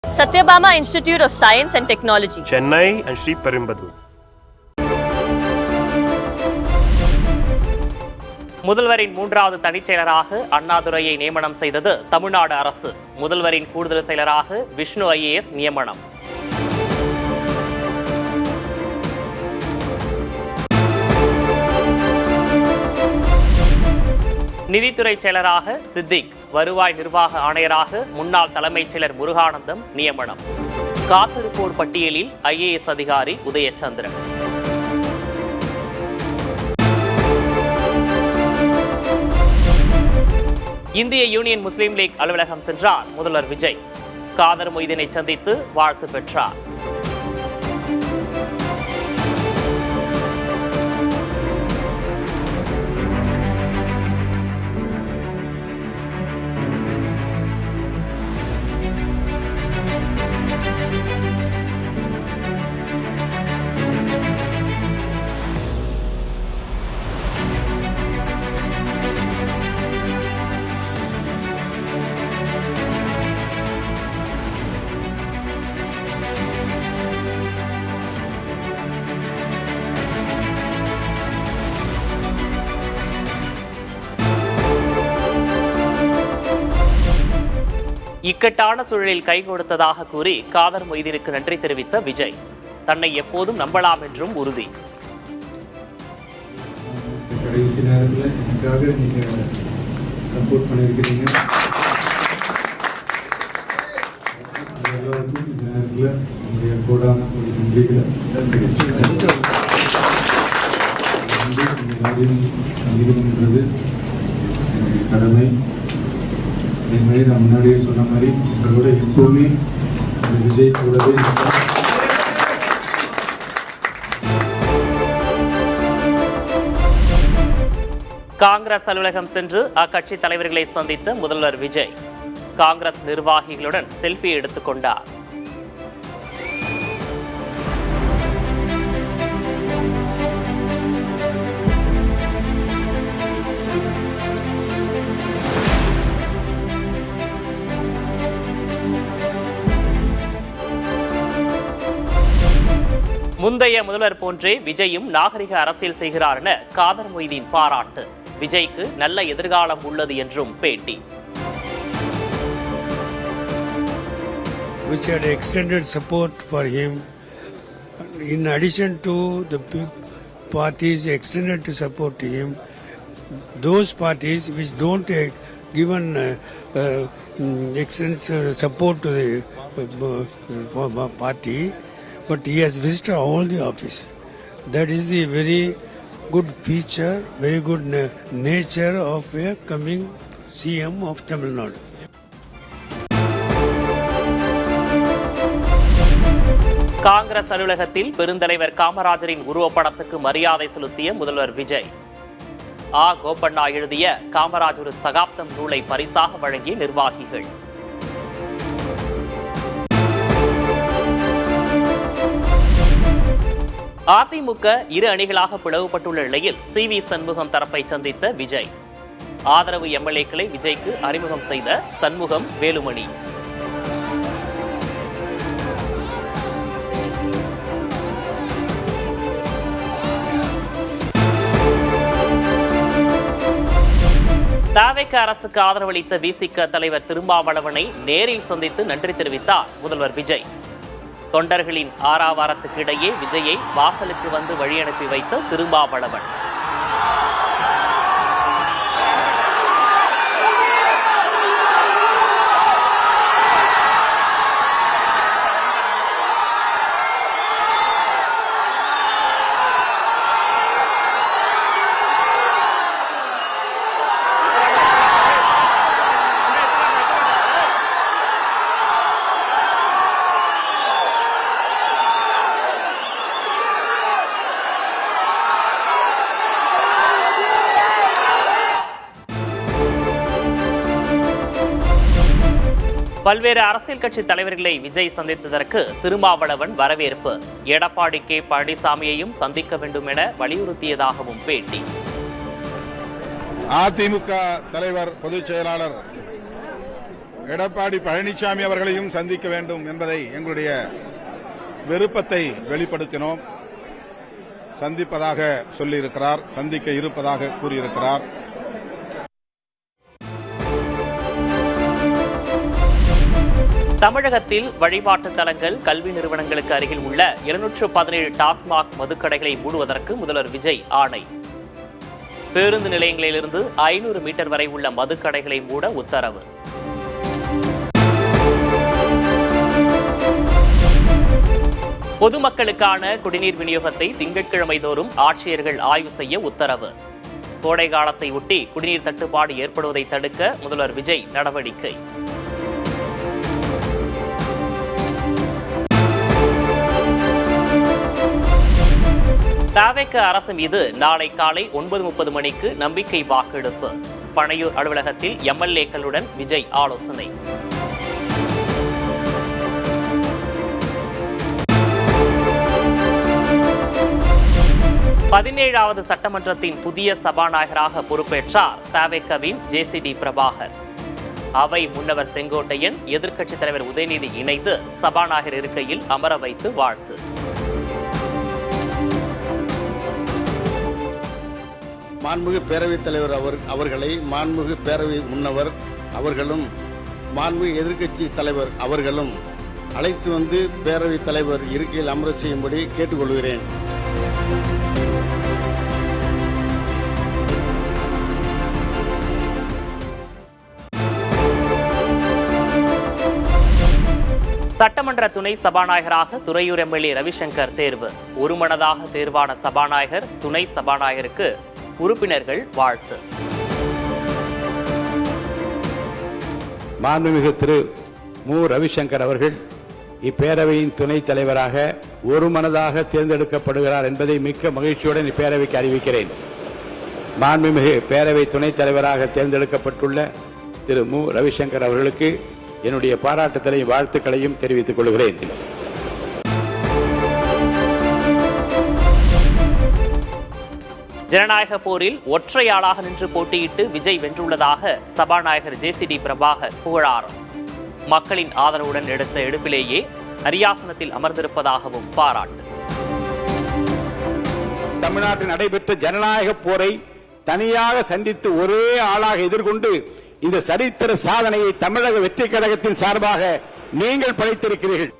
Satyabama Institute of Science and Technology, Chennai and Sri Perumbudur. முதல்வரின் மூன்றாவது தனிச் செயலராக அண்ணாதுரையை நியமனம் செய்தது தமிழ்நாடு அரசு. முதல்வரின் கூடுதல் செயலராக விஷ்ணு IAS நியமனம். நிதித்துறை செயலராக சித்திக், வருவாய் நிர்வாக ஆணையராக முன்னாள் தலைமைச் செயலர் முருகானந்தம் நியமனம். காத்திருப்போர் பட்டியலில் IAS அதிகாரி உதயச்சந்திரன். இந்திய யூனியன் முஸ்லீம் லீக் அலுவலகம் சென்றார் முதல்வர் விஜய். காதர் மொய்தீனை சந்தித்து வாழ்த்து பெற்றார். இக்கட்டான சூழலில் கை கொடுத்ததாக கூறி காதர் மொய்தீனுக்கு நன்றி தெரிவித்த விஜய், தன்னை எப்போதும் நம்பலாம் என்றும் உறுதி. கடைசி நேரத்தில் எனக்காக நீங்க சப்போர்ட் பண்ணியிருக்கிறீங்க. எல்லாருக்கும் இந்த நேரத்தில் உங்களுடைய கோடான ஒரு நன்றிகளை சந்திக்கணுன்றது என்னுடைய கடமை. அதே மாதிரி நான் முன்னாடியே சொன்ன மாதிரி உங்களோட எப்பவுமே விஜய் கூடவே காங்கிரஸ் அலுவலகம் சென்று அக்கட்சி தலைவர்களை சந்தித்த முதல்வர் விஜய் காங்கிரஸ் நிர்வாகிகளுடன் செல்ஃபி எடுத்துக் கொண்டார். முந்தைய முதல்வர் போன்றே விஜயும் நாகரிக அரசியல் செய்கிறார் என காதர் மொய்தீன் பாராட்டு. விஜய்க்கு நல்ல எதிர்காலம் உள்ளது என்றும் பேட்டி. Which had extended support for him. In addition to the big parties extended to support him, those parties which don't given extend support to the party, but he has visited all the office. That is the very good feature, very good nature of a coming CM of Tamil Nadu. Congress அலுவலகத்தில் பெருந்தலைவர் காமராஜரின் உருவப்படத்துக்கு மரியாதை செலுத்திய முதல்வர் விஜய். கோபண்ணா எழுதிய காமராஜ் ஒரு சகாப்தம் நூலை பரிசாக வழங்கிய நிர்வாகிகள். அதிமுக இரு அணிகளாக பிளவுபட்டுள்ள நிலையில் CV சண்முகம் தரப்பை சந்தித்த விஜய். ஆதரவு MLAக்களை விஜய்க்கு அறிமுகம் செய்த சண்முகம், வேலுமணி. தவிக அரசுக்கு ஆதரவளித்த VCK தலைவர் திருமாவளவனை நேரில் சந்தித்து நன்றி தெரிவித்தார் முதல்வர் விஜய். தொண்டர்களின் ஆரவாரத்துக்கு இடையே விஜயை வாசலுக்கு வந்து வழி அனுப்பி வைத்த திருமாவளவன். பல்வேறு அரசியல் கட்சி தலைவர்களை விஜய் சந்தித்ததற்கு திருமாவளவன் வரவேற்பு. எடப்பாடி K பழனிசாமியையும் சந்திக்க வேண்டும் என வலியுறுத்தியதாகவும் பேட்டி. அதிமுக தலைவர் பொதுச் செயலாளர் எடப்பாடி பழனிசாமி அவர்களையும் சந்திக்க வேண்டும் என்பதை எங்களுடைய விருப்பத்தை வெளிப்படுத்தினோம். சந்திப்பதாக சொல்லியிருக்கிறார், சந்திக்க இருப்பதாக கூறியிருக்கிறார். தமிழகத்தில் வழிபாட்டு தலங்கள், கல்வி நிறுவனங்களுக்கு அருகில் உள்ள 217 டாஸ்மாக் மதுக்கடைகளை மூடுவதற்கு முதல்வர் விஜய் ஆணை. பேருந்து நிலையங்களிலிருந்து 500 மீட்டர் வரை உள்ள மதுக்கடைகளை மூட உத்தரவு. பொதுமக்களுக்கான குடிநீர் விநியோகத்தை திங்கட்கிழமை தோறும் ஆட்சியர்கள் ஆய்வு செய்ய உத்தரவு. கோடை காலத்தை ஒட்டி குடிநீர் தட்டுப்பாடு ஏற்படுவதை தடுக்க முதல்வர் விஜய் நடவடிக்கை. தவேக அரசு மீது நாளை காலை 9:30 மணிக்கு நம்பிக்கை வாக்கெடுப்பு. பனையூர் அலுவலகத்தில் எம்எல்ஏக்களுடன் விஜய் ஆலோசனை. பதினேழாவது சட்டமன்றத்தின் புதிய சபாநாயகராக பொறுப்பேற்றார் தவேகவின் ஜேசிடி பிரபாகர். அவை முன்னவர் செங்கோட்டையன், எதிர்க்கட்சித் தலைவர் உதயநிதி இணைந்து சபாநாயகர் இருக்கையில் அமர வைத்து வாழ்த்து. மாண்புமிகு பேரவைத் தலைவர் அவர்களை மாண்புமிகு பேரவை முன்னவர் அவர்களும் மாண்புமிகு எதிர்க்கட்சி தலைவர் அவர்களும் அழைத்து வந்து பேரவைத் தலைவர் இருக்கையில் அமர செய்யும்படி கேட்டுக்கொள்கிறேன். சட்டமன்ற துணை சபாநாயகராக துறையூர் எம்எல்ஏ ரவிசங்கர் தேர்வு. ஒருமனதாக தேர்வான சபாநாயகர், துணை சபாநாயகருக்கு உறுப்பினர்கள் வாழ்த்து. மாண்புமிகு திரு மு ரவிசங்கர் அவர்கள் இப்பேரவையின் துணைத் தலைவராக ஒருமனதாக தேர்ந்தெடுக்கப்படுகிறார் என்பதை மிக்க மகிழ்ச்சியுடன் இப்பேரவைக்கு அறிவிக்கிறேன். மாண்புமிகு பேரவை துணைத் தலைவராக தேர்ந்தெடுக்கப்பட்டுள்ள திரு மு ரவிசங்கர் அவர்களுக்கு என்னுடைய பாராட்டுதலையும் வாழ்த்துக்களையும் தெரிவித்துக் கொள்கிறேன். ஜனநாயக போரில் ஒற்றையாளாக நின்று போட்டியிட்டு விஜய் வென்றுள்ளதாக சபாநாயகர் ஜேசிடி பிரபாகர் புகழாரம். மக்களின் ஆதரவுடன் எடுத்த எடுப்பிலேயே அரியாசனத்தில் அமர்ந்திருப்பதாகவும் பாராட்டு. தமிழ்நாட்டில் நடைபெற்ற ஜனநாயக போரை தனியாக சந்தித்து ஒரே ஆளாக எதிர்கொண்டு இந்த சரித்திர சாதனையை தமிழக வெற்றி கழகத்தின் சார்பாக நீங்கள் படைத்திருக்கிறீர்கள்.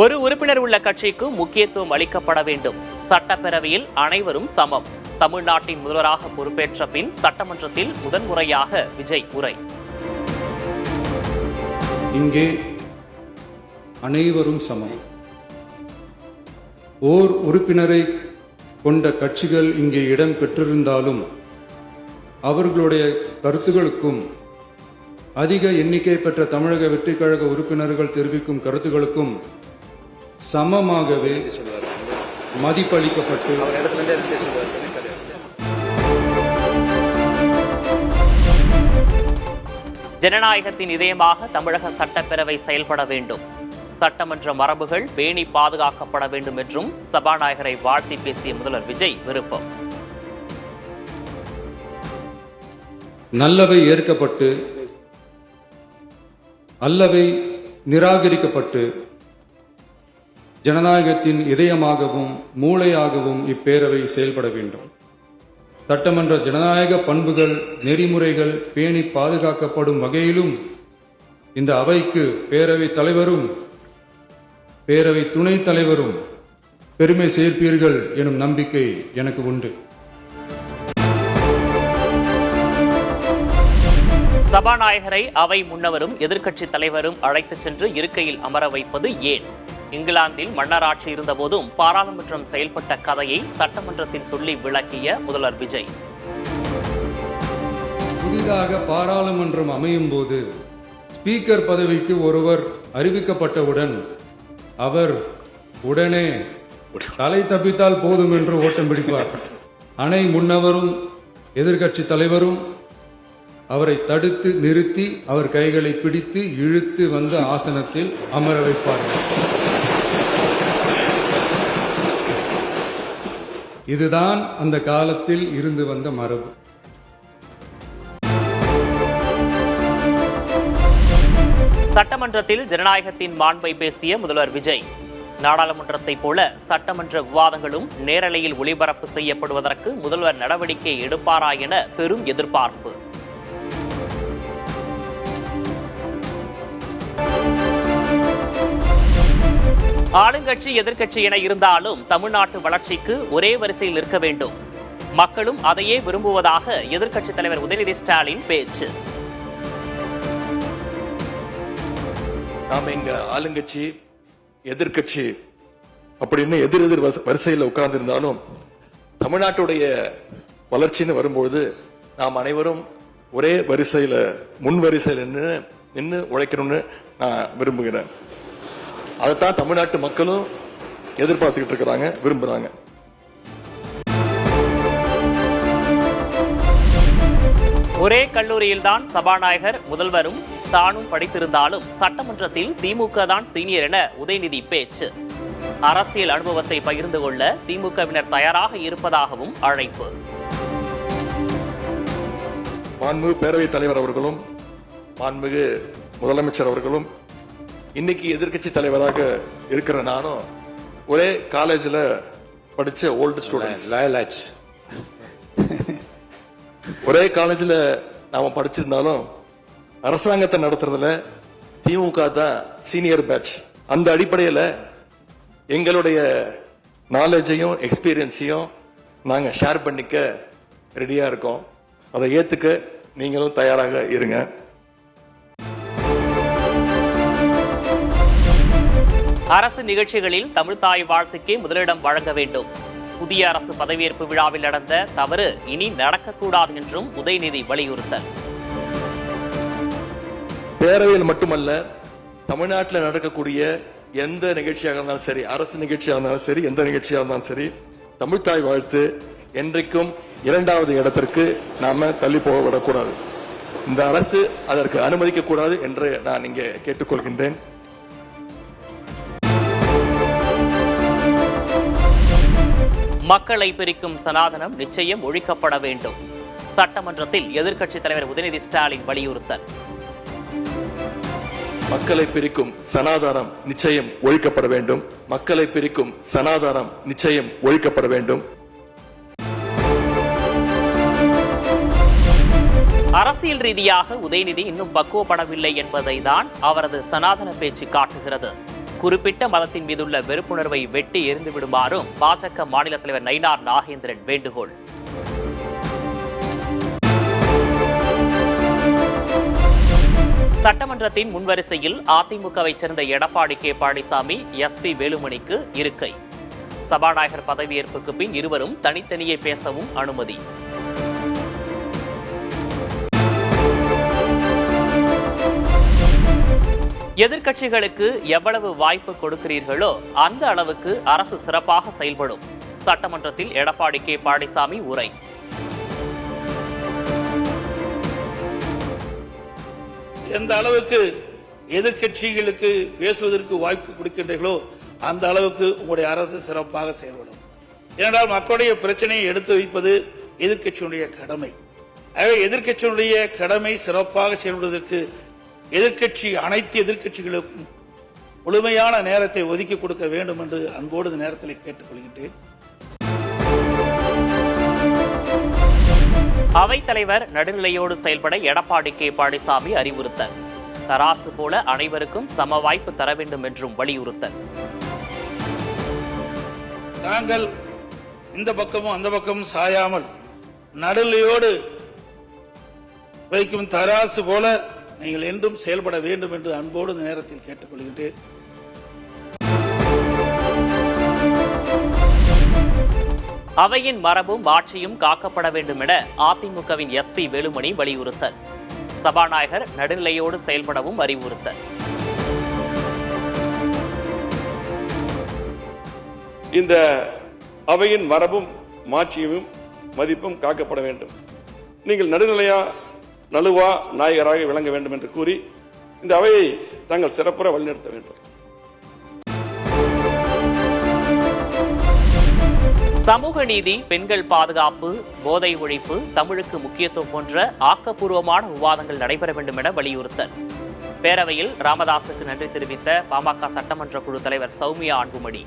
ஒரு உறுப்பினர் உள்ள கட்சிக்கு முக்கியத்துவம் அளிக்கப்பட வேண்டும். சட்டப்பேரவையில் அனைவரும் சமம். தமிழ்நாட்டின் முதல்வராக பொறுப்பேற்ற பின் சட்டமன்றத்தில் முதன்முறையாக விஜய் உரை. இங்கே அனைவரும் சமம். ஓர் உறுப்பினரை கொண்ட கட்சிகள் இங்கே இடம் பெற்றிருந்தாலும் அவர்களுடைய கருத்துகளுக்கும் அதிக எண்ணிக்கை பெற்ற தமிழக வெற்றி கழக உறுப்பினர்கள் தெரிவிக்கும் கருத்துகளுக்கும் சமமாகவே மதிப்பளிக்கப்பட்டு ஜனநாயகத்தின் இதயமாக தமிழக சட்டப்பேரவை செயல்பட வேண்டும். சட்டமன்ற மரபுகள் பேணி பாதுகாக்கப்பட வேண்டும் என்றும் சபாநாயகரை வாழ்த்தி பேசிய முதல்வர் விஜய் விருப்பம். நல்லவை ஏற்கப்பட்டு அல்லவை நிராகரிக்கப்பட்டு ஜனநாயகத்தின் இதயமாகவும் மூளையாகவும் இப்பேரவை செயல்பட வேண்டும். சட்டமன்ற ஜனநாயக பண்புகள், நெறிமுறைகள் பேணி பாதுகாக்கப்படும் வகையிலும் இந்த அவைக்கு பேரவைத் தலைவரும் பேரவை துணைத் தலைவரும் பெருமை சேர்ப்பீர்கள் எனும் நம்பிக்கை எனக்கு உண்டு. சபாநாயகரை அவை முன்னவரும் எதிர்க்கட்சித் தலைவரும் அழைத்துச் சென்று இருக்கையில் அமர வைப்பது ஏன்? இங்கிலாந்தில் மன்னராட்சி இருந்தபோதும் பாராளுமன்றம் செயல்பட்ட கதையை சட்டமன்றத்தில் சொல்லி விளக்கிய முதல்வர் விஜய். புதிதாக பாராளுமன்றம் அமையும் போது ஸ்பீக்கர் பதவிக்கு ஒருவர் அறிவிக்கப்பட்டவுடன் அவர் உடனே தலை தப்பித்தால் போதும் என்று ஓட்டம் பிடிப்பார். அணை முன்னவரும் எதிர்க்கட்சி தலைவரும் அவரை தடுத்து நிறுத்தி அவர் கைகளை பிடித்து இழுத்து வந்த ஆசனத்தில் அமர வைப்பார்கள். இதுதான் அந்த காலத்தில் இருந்து வந்த மரபு. சட்டமன்றத்தில் ஜனநாயகத்தின் மாண்பை பேசிய முதல்வர் விஜய், நாடாளுமன்றத்தைப் போல சட்டமன்ற விவாதங்களும் நேரலையில் ஒளிபரப்பு செய்யப்படுவதற்கு முதல்வர் நடவடிக்கை எடுப்பாரா என பெரும் எதிர்பார்ப்பு. ஆளுங்கட்சி எதிர்க்கட்சி என இருந்தாலும் தமிழ்நாட்டு வளர்ச்சிக்கு ஒரே வரிசையில் இருக்க வேண்டும், மக்களும் அதையே விரும்புவதாக எதிர்க்கட்சித் தலைவர் உதயநிதி ஸ்டாலின் பேச்சு. நாம இங்க ஆளுங்கட்சி எதிர்க்கட்சி அப்படின்னு எதிர் வரிசையில் உட்கார்ந்திருந்தாலும் தமிழ்நாட்டுடைய வளர்ச்சின்னு வரும்போது நாம் அனைவரும் ஒரே வரிசையில முன் வரிசையில் நின்று உழைக்கணும்னு நான் விரும்புகிறேன். அதைத்தான் தமிழ்நாட்டு மக்களும் எதிர்பார்த்துக்கிட்டு இருக்கிறாங்க, விரும்புறாங்க. ஒரே கல்லூரியில்தான் சபாநாயகர் முதல்வரும் தானும் படித்திருந்தாலும் சட்டமன்றத்தில் திமுக தான் சீனியர் என உதயநிதி பேச்சு. அரசியல் அனுபவத்தை பகிர்ந்து கொள்ள திமுகவினர் தயாராக இருப்பதாகவும் அழைப்பு. மாண்புமிகு பேரவைத் தலைவர் அவர்களும் மாண்புமிகு முதலமைச்சர் அவர்களும் இன்னைக்கு எதிர்க்கட்சி தலைவராக இருக்கிற நானும் ஒரே காலேஜில் படிச்ச ஓல்டு ஸ்டூடெண்ட்ஸ். ஒரே காலேஜில் நாம படிச்சிருந்தாலும் அரசாங்கத்தை நடத்துறதுல திமுக தான் சீனியர் பேட்ச். அந்த அடிப்படையில் எங்களுடைய நாலேஜையும் எக்ஸ்பீரியன்ஸையும் நாங்கள் ஷேர் பண்ணிக்க ரெடியா இருக்கோம். அதை ஏத்துக்க நீங்களும் தயாராக இருங்க. அரசு நிகழ்ச்சிகளில் தமிழ்தாய் வாழ்த்துக்கே முதலிடம் வழங்க வேண்டும். புதிய அரசு பதவியேற்பு விழாவில் நடந்த தவறு இனி நடக்கக்கூடாது என்றும் உதயநிதி வலியுறுத்தல். பேரவையில் மட்டுமல்ல, தமிழ்நாட்டில் நடக்கக்கூடிய எந்த நிகழ்ச்சியாக இருந்தாலும் சரி, அரசு நிகழ்ச்சியாக இருந்தாலும் சரி, எந்த நிகழ்ச்சியாக இருந்தாலும் சரி, தமிழ்தாய் வாழ்த்து என்றைக்கும் 2வது இடத்திற்கு நாம தள்ளி போக விடக்கூடாது. இந்த அரசு அதற்கு அனுமதிக்க கூடாது என்று நான் இங்கே கேட்டுக்கொள்கின்றேன். மக்களை பிரிக்கும் சனாதனம் நிச்சயம் ஒழிக்கப்பட வேண்டும். சட்டமன்றத்தில் எதிர்க்கட்சித் தலைவர் உதயநிதி ஸ்டாலின் வலியுறுத்தல். மக்களை பிரிக்கும் சனாதானம் நிச்சயம் ஒழிக்கப்பட வேண்டும். மக்களை பிரிக்கும் சனாதானம் நிச்சயம் ஒழிக்கப்பட வேண்டும். அரசியல் ரீதியாக உதயநிதி இன்னும் பக்குவப்படவில்லை என்பதை தான் அவரது சனாதன பேச்சு காட்டுகிறது. குறிப்பிட்ட மதத்தின் மீதுள்ள வெறுப்புணர்வை வெட்டி எறிந்து விடுமாறும் பாஜக மாநில தலைவர் நயினார் நாகேந்திரன் வேண்டுகோள். சட்டமன்றத்தின் முன்வரிசையில் அதிமுகவை சேர்ந்த எடப்பாடி கே பழனிசாமி, SP வேலுமணிக்கு இருக்கை. சபாநாயகர் பதவியேற்புக்கு பின் இருவரும் தனித்தனியே பேசவும் அனுமதி. எதிர்க்கட்சிகளுக்கு எவ்வளவு வாய்ப்பு கொடுக்கிறீர்களோ அந்த அளவுக்கு அரசு சிறப்பாக செயல்படும். சட்டமன்றத்தில் எடப்பாடி கே பழனிசாமி உரை. எந்த அளவுக்கு எதிர்க்கட்சிகளுக்கு பேசுவதற்கு வாய்ப்பு கொடுக்கின்றீர்களோ அந்த அளவுக்கு உங்களுடைய அரசு சிறப்பாக செயல்படும். ஏனென்றால் மக்களுடைய பிரச்சனையை எடுத்து வைப்பது எதிர்க்கட்சியினுடைய கடமை. ஆகவே எதிர்க்கட்சியினுடைய கடமை சிறப்பாக செயல்படுவதற்கு அனைத்து எதிர்க்கட்சிகளுக்கும் முழுமையான நேரத்தை ஒதுக்கி கொடுக்க வேண்டும் என்று அன்போடு இந்த நேரத்தில் கேட்டுக்கொள்கின்றேன். அவைத்தலைவர் நடுநிலையோடு செயல்பட எடப்பாடி கே பழனிசாமி அறிவுறுத்தல். தராசு போல அனைவருக்கும் சம வாய்ப்பு தர வேண்டும் என்றும் வலியுறுத்தல். தாங்கள் இந்த பக்கமும் அந்த பக்கமும் சாயாமல் நடுநிலையோடு வைக்கும் தராசு போல நீங்கள் என்றும் செயல்பட வேண்டும் என்று அன்போடு இந்த நேரத்தில் கேட்டுக்கொள்கின்றேன். அவையின் மரபும் ஆட்சியும் காக்கப்பட வேண்டும் என அதிமுகவின் SP வேலுமணி வலியுறுத்தல். சபாநாயகர் நடுநிலையோடு செயல்படவும் அறிவுறுத்தல். இந்த அவையின் மரபும் மாட்சியும் மதிப்பும் காக்கப்பட வேண்டும். நீங்கள் நடுவா நாயகராக விளங்க வேண்டும் என்று கூறி இந்த அவையை தாங்கள் சிறப்புற வழிநடத்த வேண்டும். சமூக நீதி, பெண்கள் பாதுகாப்பு, போதை ஒழிப்பு, தமிழுக்கு முக்கியத்துவம் போன்ற ஆக்கப்பூர்வமான விவாதங்கள் நடைபெற வேண்டும் என வலியுறுத்தல். பேரவையில் ராமதாசுக்கு நன்றி தெரிவித்த பாமக சட்டமன்ற குழு தலைவர் சௌமியா அன்புமணி.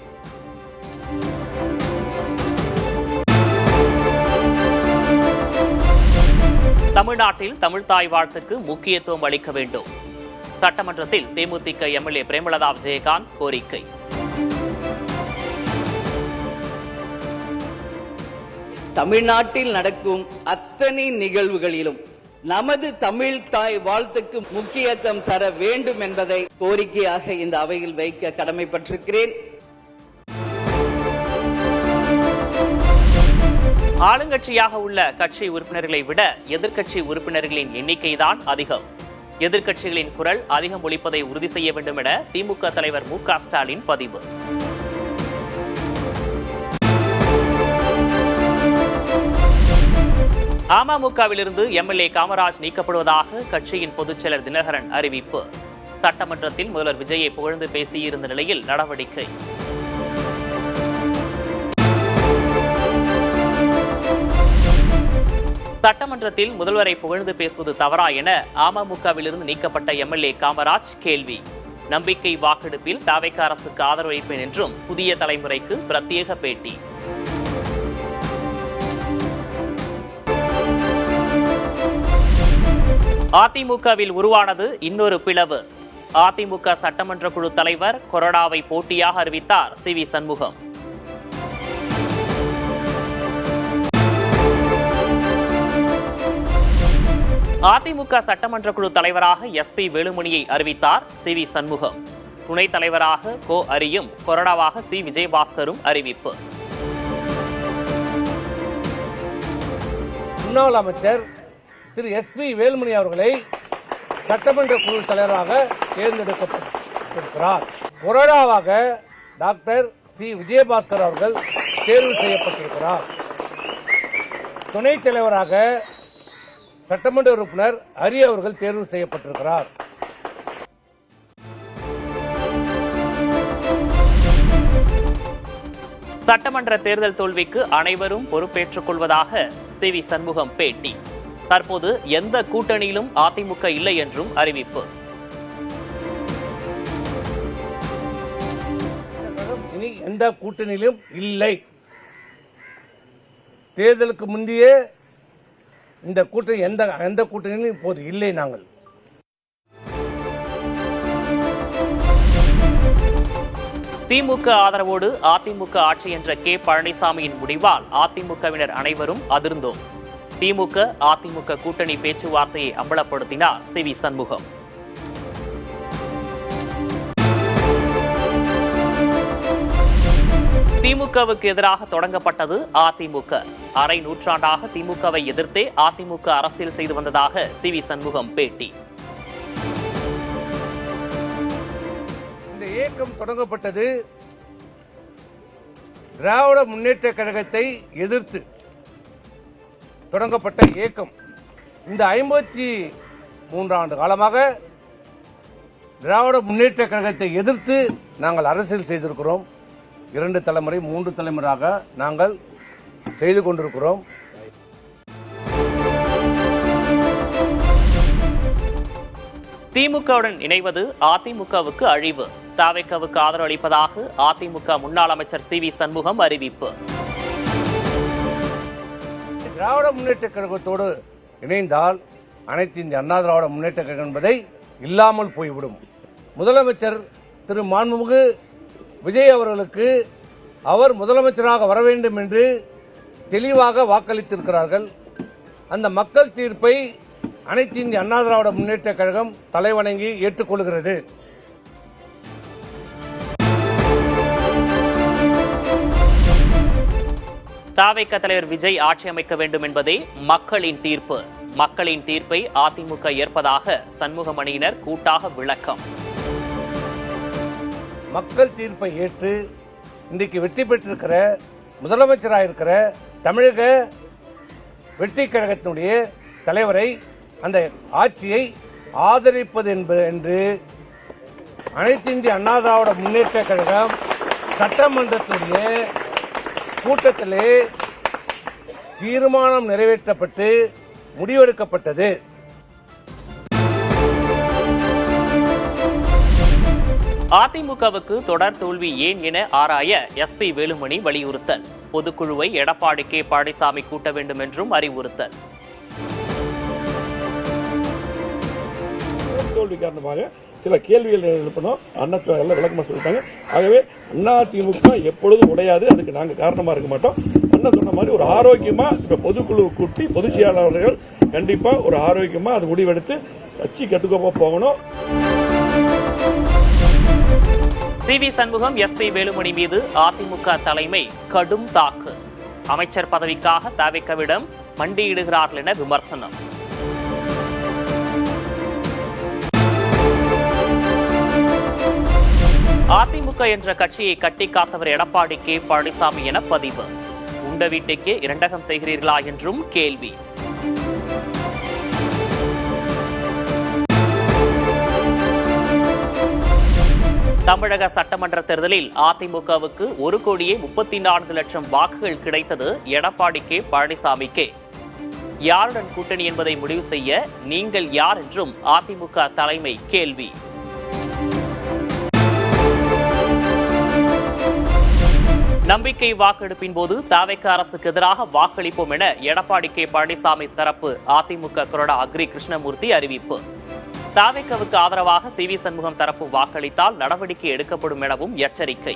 தமிழ்நாட்டில் தமிழ்தாய் வாழ்த்துக்கு முக்கியத்துவம் அளிக்க வேண்டும். சட்டமன்றத்தில் தேமுதிக எம்எல்ஏ பிரேமலதா விஜயகாந்த் கோரிக்கை. தமிழ்நாட்டில் நடக்கும் அத்தனை நிகழ்வுகளிலும் நமது தமிழ் தாய் வாழ்த்துக்கு முக்கியத்துவம் தர வேண்டும் என்பதை கோரிக்கையாக இந்த அவையில் வைக்க கடமைப்பட்டிருக்கிறேன். ஆளுங்கட்சியாக உள்ள கட்சி உறுப்பினர்களை விட எதிர்க்கட்சி உறுப்பினர்களின் எண்ணிக்கைதான் அதிகம். எதிர்க்கட்சிகளின் குரல் அதிகம் ஒலிப்பதை உறுதி செய்ய வேண்டும் என திமுக தலைவர் மு.க. ஸ்டாலின் பதிவு. அமமுகவிலிருந்து எம்எல்ஏ காமராஜ் நீக்கப்படுவதாக கட்சியின் பொதுச்செயலர் தினகரன் அறிவிப்பு. சட்டமன்றத்தில் முதல்வர் விஜயை புகழ்ந்து பேசியிருந்த நிலையில் நடவடிக்கை. சட்டமன்றத்தில் முதல்வரை புகழ்ந்து பேசுவது தவறா என அமமுகவிலிருந்து நீக்கப்பட்ட எம்எல்ஏ காமராஜ் கேள்வி. நம்பிக்கை வாக்கெடுப்பில் தவிக அரசுக்கு ஆதரவளிப்பேன் என்றும் புதிய தலைமுறைக்கு பிரத்யேக பேட்டி. அதிமுகவில் உருவானது இன்னொரு பிளவு. அதிமுக சட்டமன்ற குழு தலைவர் கொறடாவை போட்டியாக அறிவித்தார் சி.வி. சண்முகம். அதிமுக சட்டமன்ற குழு தலைவராக எஸ்.பி. வேலுமணியை அறிவித்தார் சி.வி. சண்முகம். துணைத் தலைவராக கோ. அரியும், கொறடாவாக சி. விஜயபாஸ்கரும் அறிவிப்பு. முன்னாள் அமைச்சர் திரு எஸ்.பி. வேலுமணி அவர்களை சட்டமன்ற குழு தலைவராக தேர்ந்தெடுக்கப்பட்டிருக்கிறார். கொறடாவாக டாக்டர் சி. விஜயபாஸ்கர் அவர்கள் தேர்வு செய்யப்பட்டிருக்கிறார். துணைத் தலைவராக சட்டமன்ற உறுப்பினர் ஹரி அவர்கள் தேர்வு செய்யப்பட்டிருக்கிறார். சட்டமன்ற தேர்தல் தோல்விக்கு அனைவரும் பொறுப்பேற்றுக் கொள்வதாக சி.வி. சண்முகம் பேட்டி. தற்போது எந்த கூட்டணியிலும் அதிமுக இல்லை என்றும் அறிவிப்பு. இனி எந்த கூட்டணியிலும் இல்லை. தேர்தலுக்கு முந்தையே இந்த கூட்டணி எந்த கூட்டணியிலும் இப்போது இல்லை. நாங்கள் திமுக ஆதரவோடு அதிமுக ஆட்சி என்ற கே. பழனிசாமியின் முடிவால் அதிமுகவினர் அனைவரும் அதிர்ந்தோம். திமுக அதிமுக கூட்டணி பேச்சுவார்த்தையை அம்பலப்படுத்தினார் சி.வி. சண்முகம். திமுகவுக்கு எதிராக தொடங்கப்பட்டது அதிமுக. அரை நூற்றாண்டாக திமுகவை எதிர்த்தே அதிமுக அரசியல் செய்து வந்ததாக சி.வி. சண்முகம் பேட்டி. இந்த இயக்கம் தொடங்கப்பட்டது திராவிட முன்னேற்ற கழகத்தை எதிர்த்து தொடங்கப்பட்ட இயக்கம். இந்த 53 ஆண்டு காலமாக திராவிட முன்னேற்ற கழகத்தை எதிர்த்து நாங்கள் அரசியல் செய்திருக்கிறோம். 2 தலைமுறை 3 தலைமுறையாக நாங்கள் செய்து கொண்டிருக்கிறோம். திமுகவுடன் இணைவது அதிமுகவுக்கு அழிவு. தவிகவுக்கு ஆதரவு அளிப்பதாக அதிமுக முன்னாள் அமைச்சர் சி.வி. சண்முகம் அறிவிப்பு. திராவிட முன்னேற்ற கழகத்தோடு இணைந்தால் அனைத்து இந்திய அண்ணா திராவிட முன்னேற்ற கழகம் என்பதை இல்லாமல் போய்விடும். முதலமைச்சர் திரு மாண்புமிகு விஜய் அவர்களுக்கு அவர் முதலமைச்சராக வர வேண்டும் என்று தெளிவாக வாக்களித்திருக்கிறார்கள். அந்த மக்கள் தீர்ப்பை அனைத்து இந்திய அண்ணா திராவிட முன்னேற்ற கழகம் தலைவணங்கி ஏற்றுக்கொள்கிறது. தவிக தலைவர் விஜய் ஆட்சி அமைக்க வேண்டும் என்பதே மக்களின் தீர்ப்பு. மக்களின் தீர்ப்பை அதிமுக ஏற்பதாக சண்முகம் அணியினர் கூட்டாக விளக்கம். மக்கள் தீர்ப்பை ஏற்று இன்றைக்கு வெற்றி பெற்றிருக்கிற முதலமைச்சராக இருக்கிற தமிழக வெற்றி கழகத்தினுடைய தலைவரை, அந்த ஆட்சியை ஆதரிப்பது என்று அனைத்து இந்திய அண்ணா திராவிட முன்னேற்ற கழகம் சட்டமன்றத்துடைய கூட்டத்திலே தீர்மானம் நிறைவேற்றப்பட்டு முடிவெடுக்கப்பட்டது. அதிமுகவுக்கு தொடர் தோல்வி ஏன் என ஆராய எஸ்பி வேலுமணி வலியுறுத்தல். பொதுக்குழுவை எடப்பாடி கே பழனிசாமி கூட்ட வேண்டும் என்றும் அறிவுறுத்தல். தோல்வி காரணமாக சில கேள்விகள் எழுப்பணும். அண்ணன் எல்லாம் விளக்கமா சொல்லிட்டாங்க. ஆகவே அதிமுக எப்பொழுதும் உடையாது. அதுக்கு நாங்க காரணமா இருக்க மாட்டோம். அண்ணன் சொன்ன மாதிரி ஒரு ஆரோக்கியமா இப்ப பொதுக்குழு கூட்டி பொதுச் செயலாளர்கள் கண்டிப்பா ஒரு ஆரோக்கியமா அது முடிவெடுத்து கட்சி கட்டுக்கோப்பா போகணும். சி.வி. சண்முகம் எஸ்பி வேலுமணி மீது அதிமுக தலைமை கடும் தாக்கு. அமைச்சர் பதவிக்காக தவிக்கவிடம் மண்டியிடுகிறார்கள் என விமர்சனம். அதிமுக என்ற கட்சியை கட்டி காத்தவர் எடப்பாடி கே பழனிசாமி என பதிவு. உண்ட வீட்டுக்கே இரண்டகம் செய்கிறீர்களா என்றும் கேள்வி. தமிழக சட்டமன்ற தேர்தலில் அதிமுகவுக்கு 1,34,00,000 வாக்குகள் கிடைத்தது எடப்பாடி கே பழனிசாமிக்கே. யாருடன் கூட்டணி என்பதை முடிவு செய்ய நீங்கள் யார் என்றும் அதிமுக தலைமை கேள்வி. நம்பிக்கை வாக்கெடுப்பின் போது தவிக அரசுக்கு எதிராக வாக்களிப்போம் என எடப்பாடி கே பழனிசாமி தரப்பு அதிமுக கொறடா அக்ரி கிருஷ்ணமூர்த்தி அறிவிப்பு. தவிகவுக்கு ஆதரவாக சி.வி. சண்முகம் தரப்பு வாக்களித்தால் நடவடிக்கை எடுக்கப்படும் எனவும் எச்சரிக்கை.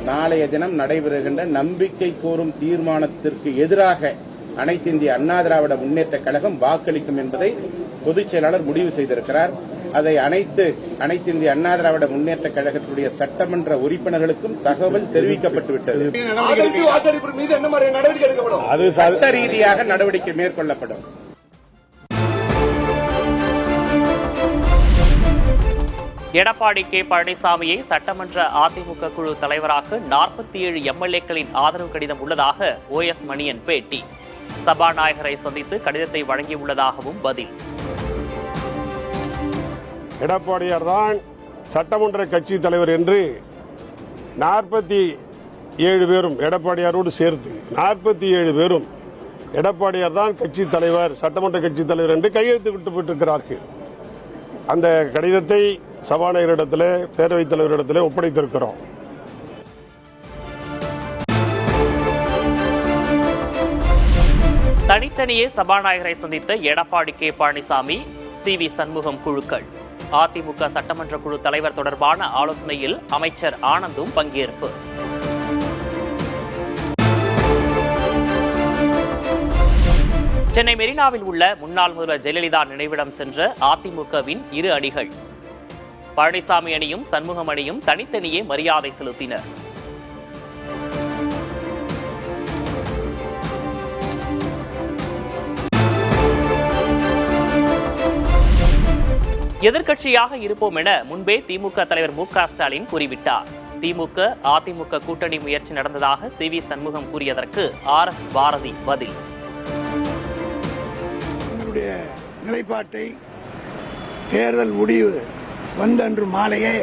நாளைய தினம் நடைபெறுகின்ற நம்பிக்கை கோரும் தீர்மானத்திற்கு எதிராக அனைத்து இந்திய அண்ணா திராவிட முன்னேற்ற கழகம் வாக்களிக்கும் என்பதை பொதுச் செயலாளர் முடிவு செய்திருக்கிறார். அதை அனைத்து இந்திய அண்ணா திராவிட முன்னேற்ற கழகத்துடைய சட்டமன்ற உறுப்பினர்களுக்கும் தகவல் தெரிவிக்கப்பட்டுவிட்டது. அது சட்ட ரீதியாக நடவடிக்கை மேற்கொள்ளப்படும். எடப்பாடி கே பழனிசாமியை சட்டமன்ற அதிமுக குழு தலைவராக 47 எம்எல்ஏக்களின் ஆதரவு கடிதம் உள்ளதாக OS மணியன் பேட்டி. சபாநாயகரை சந்தித்து கடிதத்தை வழங்கியுள்ளதாகவும் பதில். எடப்பாடியார் தான் சட்டமன்ற கட்சி தலைவர் என்று 47 பேரும் எடப்பாடியாரோடு சேர்த்து 47 பேரும் எடப்பாடியார் தான் கட்சி தலைவர், சட்டமன்ற கட்சி தலைவர் என்று கையெழுத்து விட்டுவிட்டிருக்கிறார்கள். அந்த கடிதத்தை சபாநாயகரிடத்திலே, பேரவைத் தலைவரிடத்திலே ஒப்படைத்திருக்கிறோம். தனித்தனியே சபாநாயகரை சந்தித்த எடப்பாடி கே பழனிசாமி, சி.வி. சண்முகம் குழுக்கள். அதிமுக சட்டமன்ற குழு தலைவர் தொடர்பான ஆலோசனையில் அமைச்சர் ஆனந்தும் பங்கேற்பு. சென்னை மெரினாவில் உள்ள முன்னாள் முதல்வர் ஜெயலலிதா நினைவிடம் சென்ற அதிமுகவின் இரு அணிகள். பழனிசாமி அணியும் சண்முகம் அணியும் தனித்தனியே மரியாதை செலுத்தினர். எதிர்க்கட்சியாக இருப்போம் என முன்பே திமுக தலைவர் மு.க. ஸ்டாலின் கூறிவிட்டார். திமுக அதிமுக கூட்டணி முயற்சி நடந்ததாக சி.வி. சண்முகம் கூறியதற்கு RS பாரதி பதில். எங்களுடைய நிலைப்பாட்டை தேர்தல் முடிவு வந்த அன்று மாலையே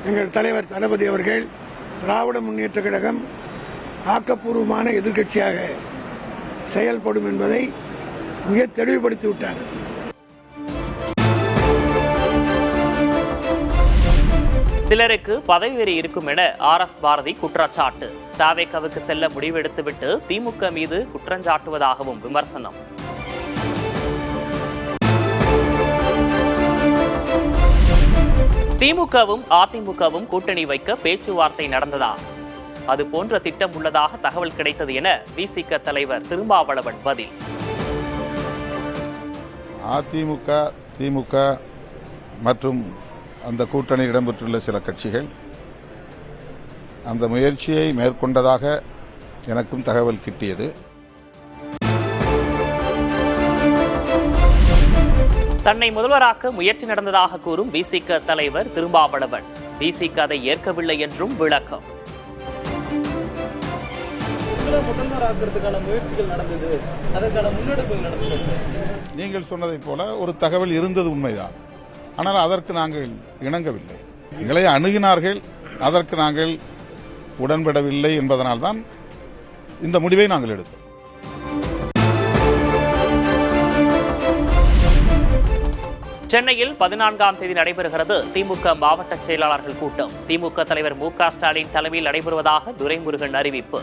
எங்கள் தலைவர் தளபதி அவர்கள் திராவிட முன்னேற்ற கழகம் ஆக்கப்பூர்வமான எதிர்க்கட்சியாக செயல்படும் என்பதை மிக தெளிவுபடுத்திவிட்டார். சிலருக்கு பதவி வெறி இருக்கும் என RS பாரதி குற்றச்சாட்டு. தவிகவுக்கு செல்ல முடிவெடுத்துவிட்டு திமுக மீது குற்றஞ்சாட்டுவதாகவும் விமர்சனம். திமுகவும் அதிமுகவும் கூட்டணி வைக்க பேச்சுவார்த்தை நடந்ததா? அது போன்ற திட்டம் உள்ளதாக தகவல் கிடைத்தது என விசிக தலைவர் திருமாவளவன் பதில். அதிமுக, திமுக மற்றும் அந்த கூட்டணியில் இடம்பெற்றுள்ள சில கட்சிகள் அந்த முயற்சியை மேற்கொண்டதாக எனக்கும் தகவல் கிட்டியது. தன்னை முதல்வராக்க முயற்சி நடந்ததாக கூறும் விசிக தலைவர் திருமாவளவன். விசிக அதை ஏற்கவில்லை என்றும் விளக்கம். முதல்வராக்கிறதுக்கான முயற்சிகள் நடந்தது, அதற்கான முன்னெடுப்புகள் நடந்தது. நீங்கள் சொன்னதைப் போல ஒரு தகவல் இருந்தது உண்மைதான். ஆனால் அதற்கு நாங்கள் இணங்கவில்லை. எங்களை அணுகினார்கள், அதற்கு நாங்கள் உடன்படவில்லை என்பதனால்தான் இந்த முடிவை நாங்கள் எடுத்தோம். சென்னையில் 14ஆம் தேதி நடைபெறுகிறது திமுக மாவட்ட செயலாளர்கள் கூட்டம். திமுக தலைவர் மு.க. ஸ்டாலின் தலைமையில் நடைபெறுவதாக துரைமுருகன் அறிவிப்பு.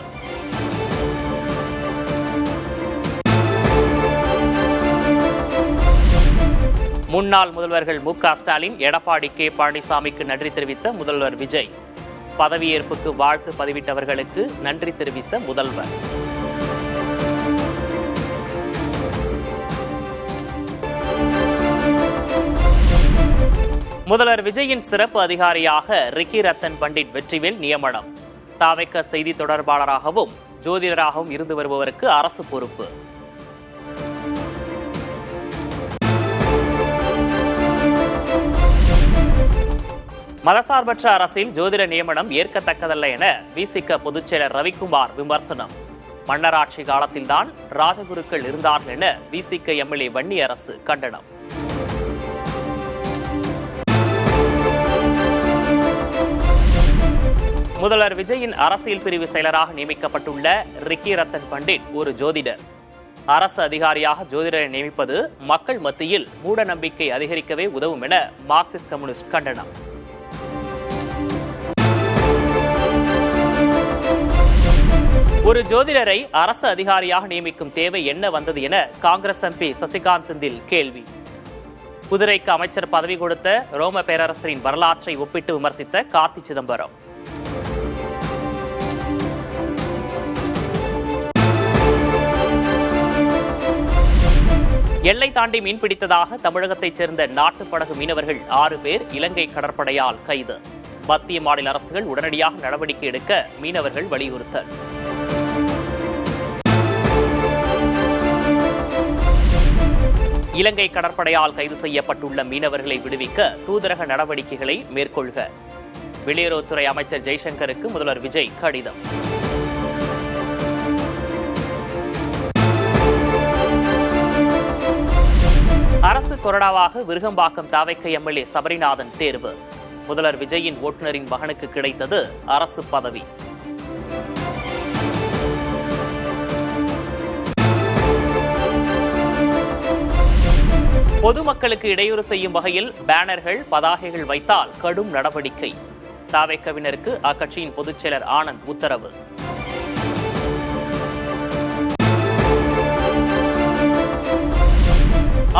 முன்னாள் முதல்வர்கள் மு.க. ஸ்டாலின், எடப்பாடி கே. பழனிசாமிக்கு நன்றி தெரிவித்த முதல்வர் விஜய். பதவியேற்புக்கு வாழ்த்து பதிவிட்டவர்களுக்கு நன்றி தெரிவித்த முதல்வர். முதல்வர் விஜயின் சிறப்பு அதிகாரியாக ரிக்கி ரத்தன் பண்டிட் வெற்றிவேல் நியமனம். தாவேக செய்தி தொடர்பாளராகவும் ஜோதிடராகவும் இருந்து வருபவருக்கு அரசு பொறுப்பு. மதசார்பற்ற அரசில் ஜோதிட நியமனம் ஏற்கத்தக்கதல்ல என விசிக பொதுச் செயலர் ரவிக்குமார் விமர்சனம். மன்னராட்சி காலத்தில்தான் ராஜகுருக்கள் இருந்தார்கள் என விசிக எம்எல்ஏ வன்னியரசு கண்டனம். முதல்வர் விஜயின் அரசியல் பிரிவு செயலராக நியமிக்கப்பட்டுள்ள ரிக்கி ரத்தன் பண்டிட் ஒரு ஜோதிடர். அரசு அதிகாரியாக ஜோதிடரை நியமிப்பது மக்கள் மத்தியில் மூட நம்பிக்கை அதிகரிக்கவே உதவும் என மார்க்சிஸ்ட் கம்யூனிஸ்ட் கண்டனம். ஒரு ஜோதிடரை அரசு அதிகாரியாக நியமிக்கும் தேவை என்ன வந்தது என காங்கிரஸ் எம்பி சசிகாந்த் செந்தில் கேள்வி. குதிரைக்கு அமைச்சர் பதவி கொடுத்த ரோம பேரரசரின் வரலாற்றை ஒப்பிட்டு விமர்சித்த கார்த்தி சிதம்பரம். எல்லை தாண்டி மீன்பிடித்ததாக தமிழகத்தைச் சேர்ந்த நாட்டுப்படகு மீனவர்கள் 6 பேர் இலங்கை கடற்படையால் கைது. மத்திய மாநில அரசுகள் உடனடியாக நடவடிக்கை எடுக்க மீனவர்கள் வலியுறுத்தல். இலங்கை கடற்படையால் கைது செய்யப்பட்டுள்ள மீனவர்களை விடுவிக்க தூதரக நடவடிக்கைகளை மேற்கொள்க. வெளியுறவுத்துறை அமைச்சர் ஜெய்சங்கருக்கு முதல்வர் விஜய் கடிதம். அரசு கொறடாவாக விருகம்பாக்கம் தாவேக எம்எல்ஏ சபரிநாதன் தேர்வு. முதல்வர் விஜயின் ஓட்டுநரின் மகனுக்கு கிடைத்தது அரசு பதவி. பொதுமக்களுக்கு இடையூறு செய்யும் வகையில் பேனர்கள், பதாகைகள் வைத்தால் கடும் நடவடிக்கை. தாவேகவினருக்கு அக்கட்சியின் பொதுச் செயலர் ஆனந்த் உத்தரவு.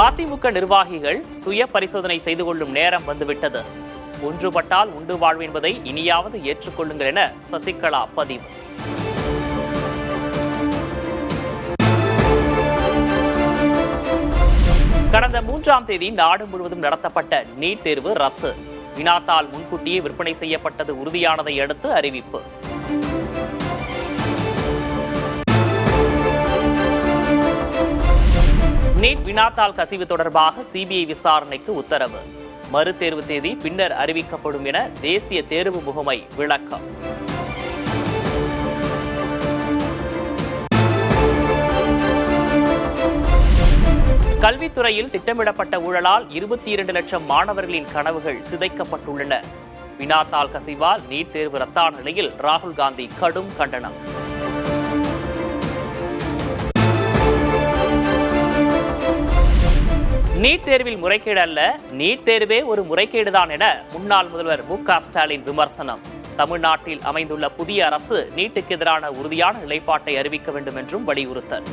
அதிமுக நிர்வாகிகள் சுய பரிசோதனை செய்து கொள்ளும் நேரம் வந்துவிட்டது. ஒன்றுபட்டால் உண்டு வாழ்வு என்பதை இனியாவது ஏற்றுக்கொள்ளுங்கள் என சசிகலா பதிவு. கடந்த 3ஆம் தேதி நாடு முழுவதும் நடத்தப்பட்ட நீட் தேர்வு ரத்து. வினாத்தாள் முன்கூட்டியே விற்பனை செய்யப்பட்டது உறுதியானதை அடுத்து அறிவிப்பு. நீட் வினாத்தாள் கசிவு தொடர்பாக சிபிஐ விசாரணைக்கு உத்தரவு. மறுதேர்வு தேதி பின்னர் அறிவிக்கப்படும் என தேசிய தேர்வு முகமை விளக்கம். கல்வித்துறையில் திட்டமிடப்பட்ட ஊழலால் 22 லட்சம் மாணவர்களின் கனவுகள் சிதைக்கப்பட்டுள்ளன. வினாத்தாள் கசிவால் நீட் தேர்வு ரத்தான நிலையில் ராகுல் காந்தி கடும் கண்டனம். நீட் தேர்வில் முறைகேடு அல்ல, நீட் தேர்வே ஒரு முறைகேடுதான் என முன்னாள் முதல்வர் மு.க. ஸ்டாலின் விமர்சனம். தமிழ்நாட்டில் அமைந்துள்ள புதிய அரசு நீட்டுக்கு எதிரான உறுதியான நிலைப்பாட்டை அறிவிக்க வேண்டும் என்றும் வலியுறுத்தல்.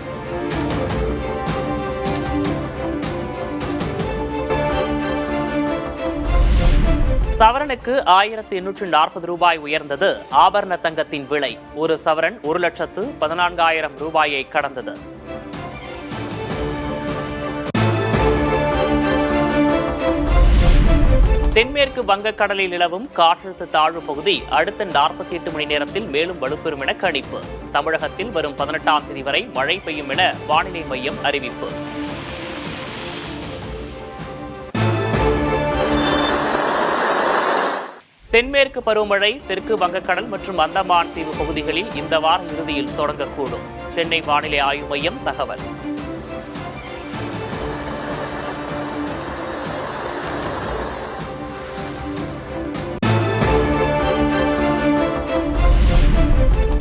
சவரனுக்கு 1840 ரூபாய் உயர்ந்தது ஆபரண தங்கத்தின் விலை. ஒரு சவரன் 1,14,000 ரூபாயை கடந்தது. தென்மேற்கு வங்கக்கடலில் நிலவும் காற்றழுத்த தாழ்வு பகுதி அடுத்த 48 மணி நேரத்தில் மேலும் வலுப்பெறும் என கணிப்பு. தமிழகத்தில் வரும் 18ஆம் தேதி வரை மழை பெய்யும் என வானிலை மையம் அறிவிப்பு. தென்மேற்கு பருவமழை தெற்கு வங்கக்கடல் மற்றும் அந்தமான் தீவு பகுதிகளில் இந்த வார இறுதியில் தொடங்கக்கூடும். சென்னை வானிலை ஆய்வு மையம் தகவல்.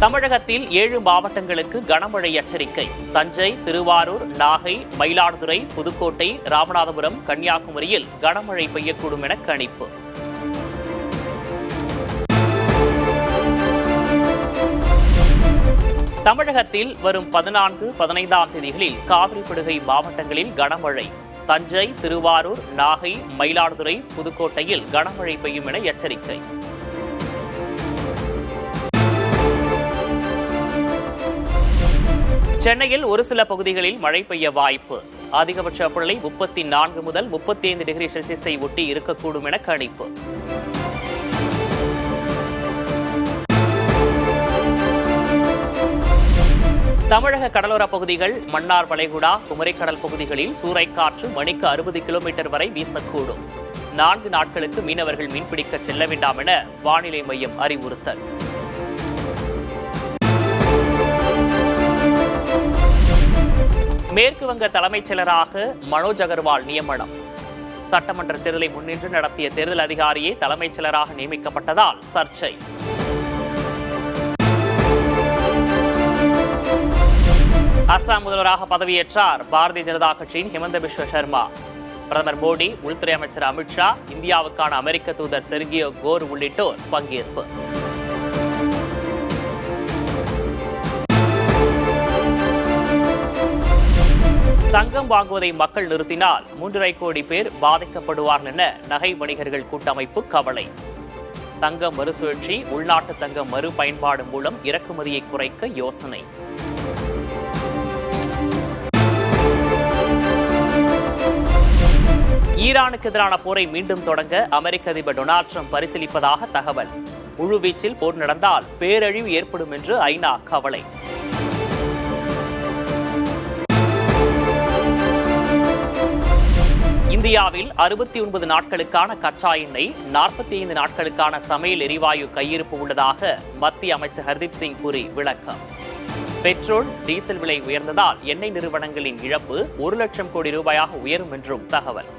தமிழகத்தில் 7 மாவட்டங்களுக்கு கனமழை எச்சரிக்கை. தஞ்சை, திருவாரூர், நாகை, மயிலாடுதுறை, புதுக்கோட்டை, ராமநாதபுரம், கன்னியாகுமரியில் கனமழை பெய்யக்கூடும் என கணிப்பு. தமிழகத்தில் வரும் 14, 15ஆம் தேதிகளில் காவிரி படுகை மாவட்டங்களில் கனமழை. தஞ்சை, திருவாரூர், நாகை, மயிலாடுதுறை, புதுக்கோட்டையில் கனமழை பெய்யும் என எச்சரிக்கை. சென்னையில் ஒரு சில பகுதிகளில் மழை பெய்ய வாய்ப்பு. அதிகபட்ச வெப்பநிலை 34 முதல் 35 டிகிரி செல்சியஸை ஒட்டி இருக்கக்கூடும் என கணிப்பு. தமிழக கடலோர பகுதிகள், மன்னார் வளைகுடா, குமரிக்கடல் பகுதிகளில் சூறைக்காற்று மணிக்கு 60 கிலோமீட்டர் வரை வீசக்கூடும். 4 நாட்களுக்கு மீனவர்கள் மீன்பிடிக்க செல்ல வேண்டாம் என வானிலை மையம் அறிவுறுத்தல். மேற்கு வங்க தலைமைச் செயலராக மனோஜ் அகர்வால் நியமனம். சட்டமன்ற தேர்தலை முன்னின்று நடத்திய தேர்தல் அதிகாரியே தலைமைச் செயலராக நியமிக்கப்பட்டதால் சர்ச்சை. அசாம் முதல்வராக பதவியேற்றார் பாரதிய ஜனதா கட்சியின் ஹிமந்த பிஸ்வ சர்மா. பிரதமர் மோடி, உள்துறை அமைச்சர் அமித்ஷா, இந்தியாவுக்கான அமெரிக்க தூதர் செர்கியோ கோர் உள்ளிட்டோர் பங்கேற்பு. தங்கம் வாங்குவதை மக்கள் நிறுத்தினால் 3.5 கோடி பேர் பாதிக்கப்படுவார்கள் என நகை வணிகர்கள் கூட்டமைப்பு கவலை. தங்கம் மறுசுழற்சி, உள்நாட்டு தங்கம் மறுபயன்பாடு மூலம் இறக்குமதியை குறைக்க யோசனை. ஈரானுக்கு எதிரான போரை மீண்டும் தொடங்க அமெரிக்க அதிபர் டொனால்டு டிரம்ப் பரிசீலிப்பதாக தகவல். முழுவீச்சில் போர் நடந்தால் பேரழிவு ஏற்படும் என்று ஐநா கவலை. இந்தியாவில் 69 நாட்களுக்கான கச்சா எண்ணெய், 45 நாட்களுக்கான சமையல் எரிவாயு கையிருப்பு உள்ளதாக மத்திய அமைச்சர் ஹர்தீப் சிங் புரி விளக்கம். பெட்ரோல், டீசல் விலை உயர்ந்ததால் எண்ணெய் நிறுவனங்களின் இழப்பு 1 லட்சம் கோடி ரூபாயாக உயரும் என்றும் தகவல்.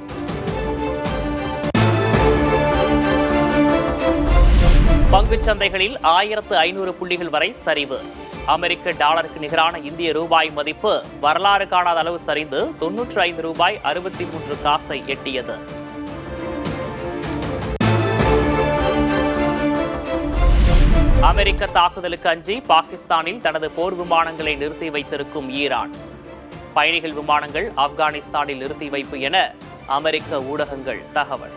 பங்குச் சந்தைகளில் 1500 புள்ளிகள் வரை சரிவு. அமெரிக்க டாலருக்கு நிகரான இந்திய ரூபாய் மதிப்பு வரலாறு காணாத அளவு சரிந்து 95 ரூபாய் 63 காசை எட்டியது. அமெரிக்க தாக்குதலுக்கு அஞ்சி பாகிஸ்தானில் தனது போர் விமானங்களை நிறுத்தி வைத்திருக்கும் ஈரான். பயணிகள் விமானங்கள் ஆப்கானிஸ்தானில் நிறுத்தி வைப்பு என அமெரிக்க ஊடகங்கள் தகவல்.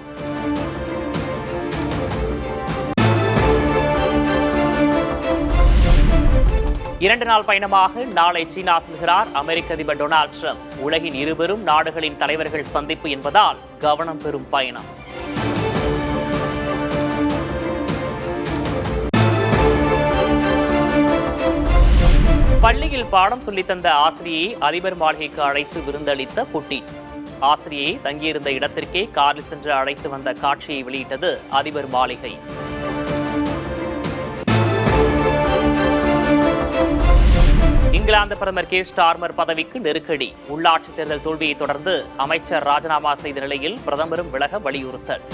இரண்டு நாள் பயணமாக நாளை சீனா செல்கிறார் அமெரிக்க அதிபர் டொனால்டு டிரம்ப். உலகின் இருபெரும் நாடுகளின் தலைவர்கள் சந்திப்பு என்பதால் கவனம் பெறும் பயணம். பள்ளியில் பாடம் சொல்லித்தந்த ஆசிரியை அதிபர் மாளிகைக்கு அழைத்து விருந்தளித்த புட்டின். ஆசிரியை தங்கியிருந்த இடத்திற்கே காரில் சென்று அழைத்து வந்த காட்சியை வெளியிட்டது அதிபர் மாளிகை. இங்கிலாந்து பிரதமர் கீர் ஸ்டார்மர் பதவிக்கு நெருக்கடி. உள்ளாட்சித் தேர்தல் தோல்வியை தொடர்ந்து அமைச்சர் ராஜினாமா செய்த நிலையில் பிரதமரும் விலக வலியுறுத்தல்.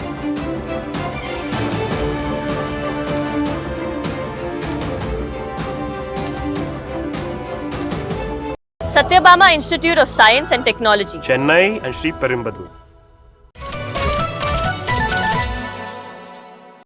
Satyabama Institute of Science and Technology, Chennai and Sri Perumbudur.